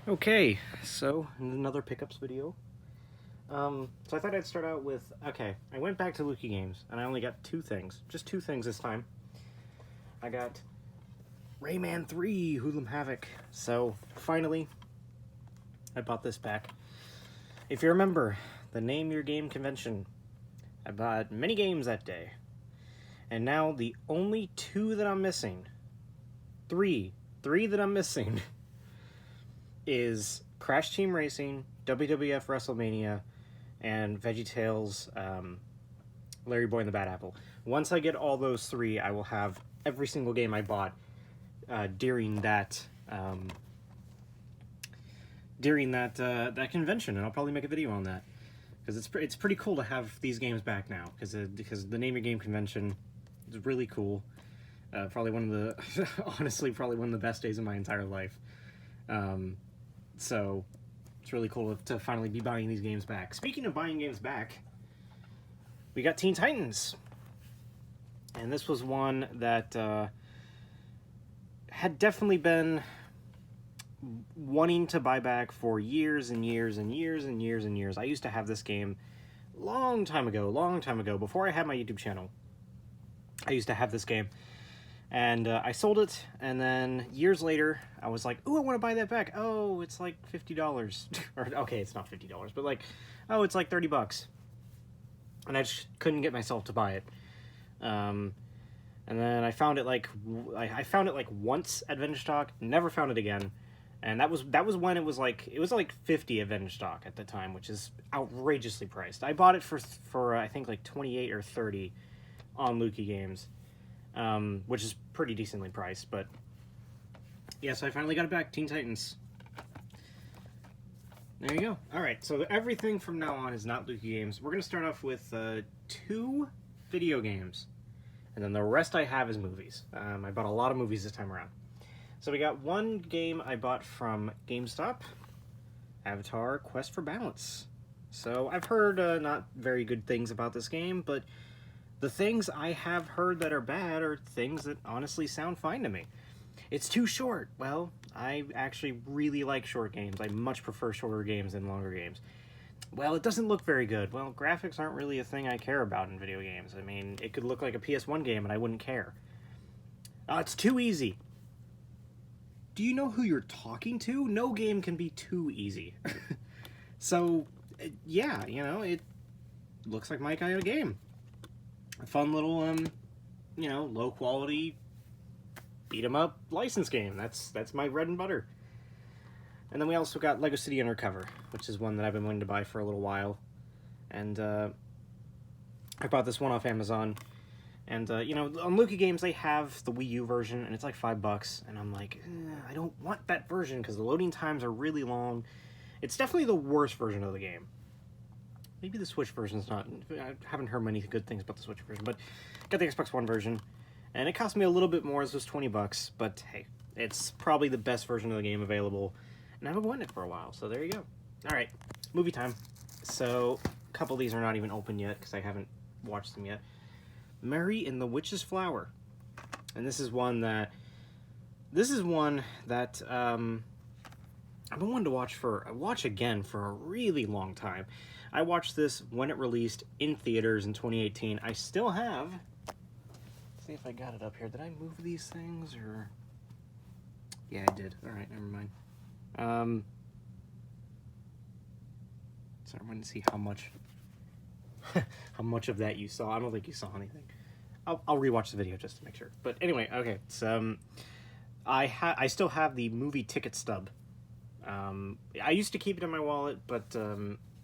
Okay, so another pickups video. So I thought I'd start out with, okay, I went back to Luki Games, and I only got two things. Just two things this time. I got Rayman 3, Hoodlum Havoc. So, finally, I bought this back. If you remember, the Name Your Game convention, I bought many games that day. And now the only two that I'm missing, three that I'm missing, is Crash Team Racing, WWF WrestleMania, and VeggieTales, Larry Boy and the Bad Apple. Once I get all those three, I will have every single game I bought during that that convention, and I'll probably make a video on that because it's pretty cool to have these games back now because the Name Your Game convention is really cool. Probably one of the honestly probably one of the best days of my entire life. So it's really cool to finally be buying these games back. Speaking of buying games back, we got Teen Titans. And this was one that had definitely been wanting to buy back for years and years and years and years and years. I used to have this game long time ago, before I had my YouTube channel. I used to have this game. And I sold it, and then years later, I was like, ooh, I want to buy that back. Oh, it's like $50. Or, okay, it's not $50, but like, oh, it's like $30. And I just couldn't get myself to buy it. And then I found it like, once at Vintage Stock, never found it again. And that was when it was like $50 at Vintage Stock at the time, which is outrageously priced. I bought it for I think like $28 or $30 on Luki Games. Which is pretty decently priced, but yeah, so I finally got it back. Teen Titans. There you go. Alright, so everything from now on is not Luki Games. We're going to start off with 2 video games, and then the rest I have is movies. I bought a lot of movies this time around. So we got one game I bought from GameStop, Avatar Quest for Balance. So I've heard not very good things about this game, but the things I have heard that are bad are things that honestly sound fine to me. It's too short. Well, I actually really like short games. I much prefer shorter games than longer games. Well, it doesn't look very good. Well, graphics aren't really a thing I care about in video games. I mean, it could look like a PS1 game and I wouldn't care. It's too easy. Do you know who you're talking to? No game can be too easy. So, yeah, you know, it looks like my kind of game. A fun little, you know, low quality beat 'em up license game. That's my bread and butter. And then we also got Lego City Undercover, which is one that I've been wanting to buy for a little while. And I bought this one off Amazon. And you know, on Luki Games they have the Wii U version, and it's like $5. And I'm like, I don't want that version because the loading times are really long. It's definitely the worst version of the game. Maybe the Switch version's not. I haven't heard many good things about the Switch version, but got the Xbox One version, and it cost me a little bit more. This was $20, but hey, it's probably the best version of the game available, and I've been wanting it for a while, so there you go. All right, movie time. So a couple of these are not even open yet because I haven't watched them yet. Mary and the Witch's Flower, and this is one that I've been wanting to watch again for a really long time. I watched this when it released in theaters in 2018. I still have. Let's see if I got it up here. Did I move these things or? Yeah, I did. All right, never mind. Sorry, I wanted to see how much of that you saw. I don't think you saw anything. I'll rewatch the video just to make sure. But anyway, okay. So I still have the movie ticket stub. I used to keep it in my wallet, but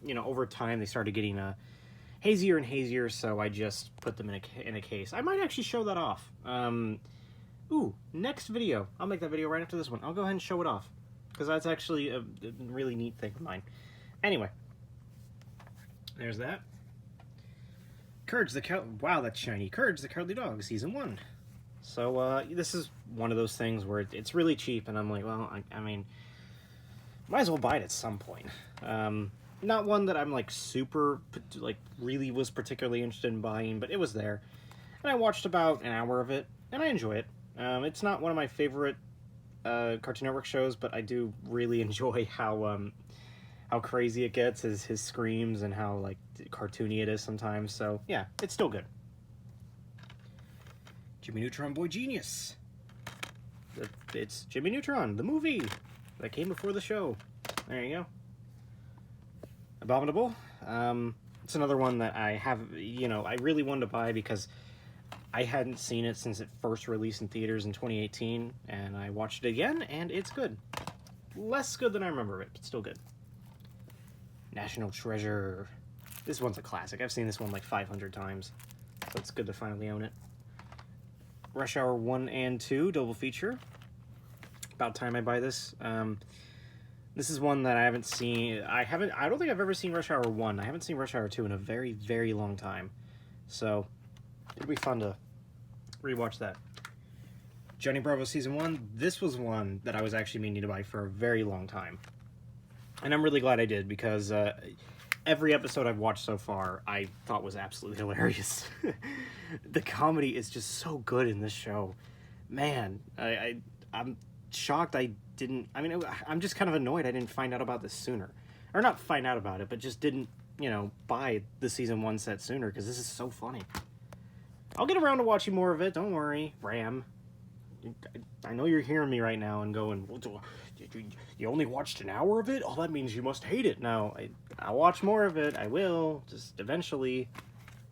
you know, over time they started getting hazier and hazier, so I just put them in a case. I might actually show that off. Ooh, next video. I'll make that video right after this one. I'll go ahead and show it off, because that's actually a really neat thing of mine. Anyway, there's that. Wow, that's shiny. Courage the Cowardly Dog, Season 1. So, this is one of those things where it's really cheap, and I'm like, well, I mean, might as well buy it at some point. Not one that I'm like super, like really was particularly interested in buying, but it was there. And I watched about an hour of it, and I enjoy it. It's not one of my favorite Cartoon Network shows, but I do really enjoy how crazy it gets, his screams, and how like cartoony it is sometimes. So yeah, it's still good. Jimmy Neutron Boy Genius. It's Jimmy Neutron, the movie that came before the show. There you go. Abominable. It's another one that I have, I really wanted to buy because I hadn't seen it since it first released in theaters in 2018, and I watched it again, and it's good. Less good than I remember it, but still good. National Treasure. This one's a classic. I've seen this one like 500 times, so it's good to finally own it. Rush Hour 1 and 2, double feature. About time I buy this. This is one that I haven't seen. I don't think I've ever seen Rush Hour 1. I haven't seen Rush Hour 2 in a very, very long time. So, it'll be fun to rewatch that. Johnny Bravo Season 1. This was one that I was actually meaning to buy for a very long time. And I'm really glad I did, because every episode I've watched so far I thought was absolutely hilarious. The comedy is just so good in this show. Man, I'm shocked I didn't... I mean, I'm just kind of annoyed I didn't find out about this sooner. Or not find out about it, but just didn't, buy the Season 1 set sooner, because this is so funny. I'll get around to watching more of it, don't worry, Ram. I know you're hearing me right now and going, well, you only watched an hour of it? Oh, that means you must hate it. No, I'll watch more of it. I will. Just eventually.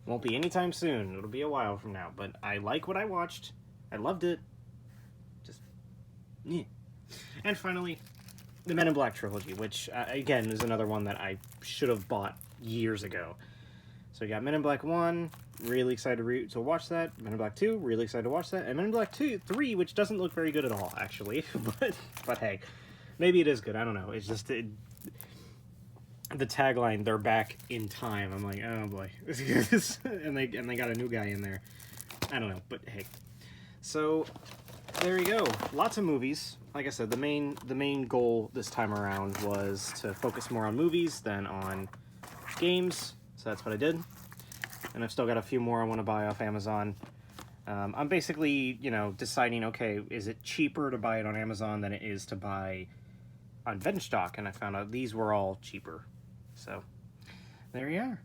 Won't be anytime soon. It'll be a while from now. But I like what I watched. I loved it. Just, yeah. And finally, the Men in Black Trilogy, which, again, is another one that I should have bought years ago. So we got Men in Black 1, really excited to watch that. Men in Black 2, really excited to watch that. And Men in Black 3, which doesn't look very good at all, actually. but hey, maybe it is good. I don't know. It's just the tagline, "They're back in time." I'm like, oh boy. and they got a new guy in there. I don't know, but hey. So there you go. Lots of movies. Like I said, the main goal this time around was to focus more on movies than on games. So that's what I did. And I've still got a few more I want to buy off Amazon. I'm basically, deciding, okay, is it cheaper to buy it on Amazon than it is to buy on Venstock? And I found out these were all cheaper. So, there you are.